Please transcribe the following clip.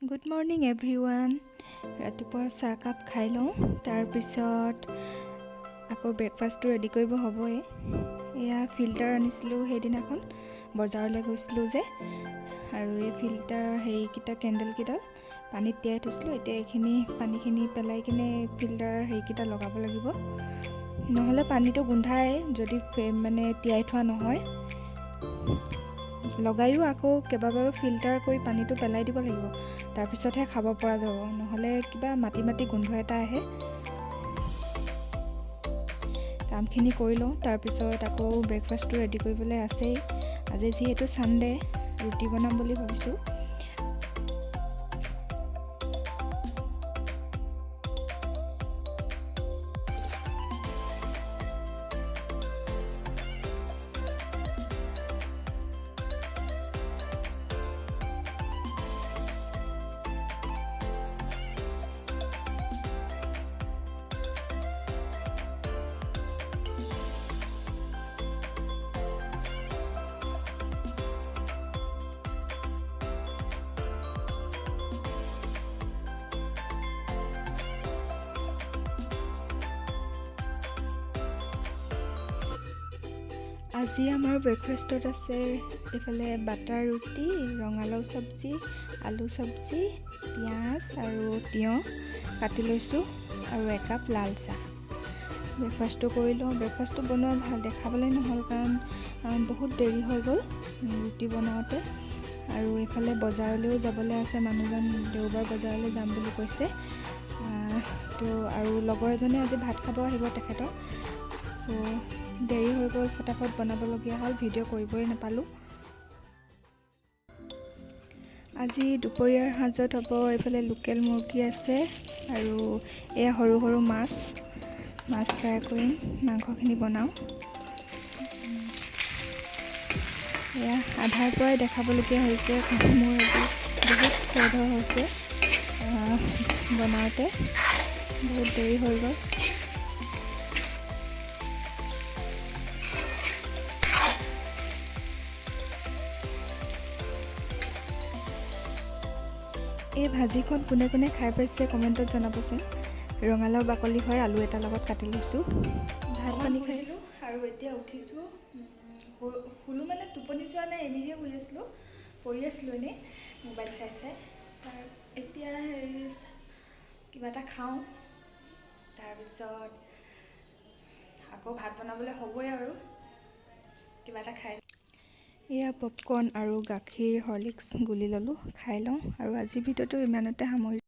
Good morning everyone. ৰাতিপুৱা চাহ cup খাই লওঁ, তাৰপিছত আকৌ ব্ৰেকফাষ্টটো ৰেডি কৰিব হ'বই। এয়া ফিল্টাৰ আনিছিলোঁ সেইদিনাখন, বজাৰলৈ গৈছিলোঁ যে, আৰু এই ফিল্টাৰ হেৰিকেইটা কেণ্ডেলকেইডাল পানীত তিয়াই থৈছিলোঁ। এতিয়া এইখিনি পানীখিনি পেলাই কিনে ফিল্টাৰ হেৰিকেইটা লগাব লাগিব, নহ'লে পানীটো গোন্ধাই যদি মানে তিয়াই থোৱা নহয়। লগায়ো আকৌ কেইবাবাৰো ফিল্টাৰ কৰি পানীটো পেলাই দিব লাগিব, তাৰপিছতহে খাব পৰা যাব, নহ'লে কিবা মাটি মাটি গোন্ধ এটা আহে। কামখিনি কৰি লওঁ, তাৰপিছত আকৌ ব্ৰেকফাষ্টটো ৰেডি কৰিবলৈ আছেই। আজি যিহেতু ছানডে, ৰুটি বনাম বুলি ভাবিছোঁ। আজি আমাৰ ব্ৰেকফাষ্টত আছে এইফালে বাটাৰ ৰুটি, ৰঙালাও চব্জি, আলু চব্জি, পিঁয়াজ আৰু তিয়ঁহ কাটি লৈছোঁ, আৰু একাপ লাল চাহ। ব্ৰেকফাষ্টটো কৰি লওঁ। ব্ৰেকফাষ্টটো বনোৱা ভাল দেখাবলৈ নহ'ল, কাৰণ বহুত দেৰি হৈ গ'ল ৰুটি বনাওঁতে। আৰু এইফালে বজাৰলৈও যাবলৈ আছে, মানুহজন দেওবাৰ বজাৰলৈ যাম বুলি কৈছে। তো আৰু লগৰ এজনে আজি ভাত খাব আহিব তেখেতৰ, চ' দেৰি হৈ গ'ল, ফটাফট বনাবলগীয়া হ'ল, ভিডিঅ' কৰিবই নাপালোঁ। আজি দুপৰীয়াৰ সাঁজত হ'ব এইফালে লোকেল মুৰ্গী আছে, আৰু এয়া সৰু সৰু মাছ ফ্ৰাই কৰিম, মাংসখিনি বনাওঁ। এয়া আধাৰ পৰাই দেখাবলগীয়া হৈছে, মোৰ আজি বহুত খৰধৰ হৈছে বনাওঁতে, বহুত দেৰি হৈ গ'ল। এই ভাজিখন কোনে কোনে খাই পাইছে কমেণ্টত জনাবচোন। ৰঙালাও বাকলি হয়, আলু এটা লগত কাটি লৈছোঁ। ভাত পানী খাইলোঁ আৰু এতিয়া উঠিছোঁ। শুলোঁ মানে টোপনি যোৱা নাই, এনেহে শুই আছিলোঁ, পঢ়ি আছিলোঁ এনেই মোবাইল চাই চাই। এতিয়া হেৰি কিবা এটা খাওঁ, তাৰপিছত আকৌ ভাত বনাবলৈ হ'বই, আৰু কিবা এটা খাই। এয়া পপকৰ্ণ আৰু গাখীৰ হৰলিক্স গুলি ল'লোঁ, খাই লওঁ। আৰু আজিৰ ভিডিঅ'টো ইমানতে সামৰিছোঁ।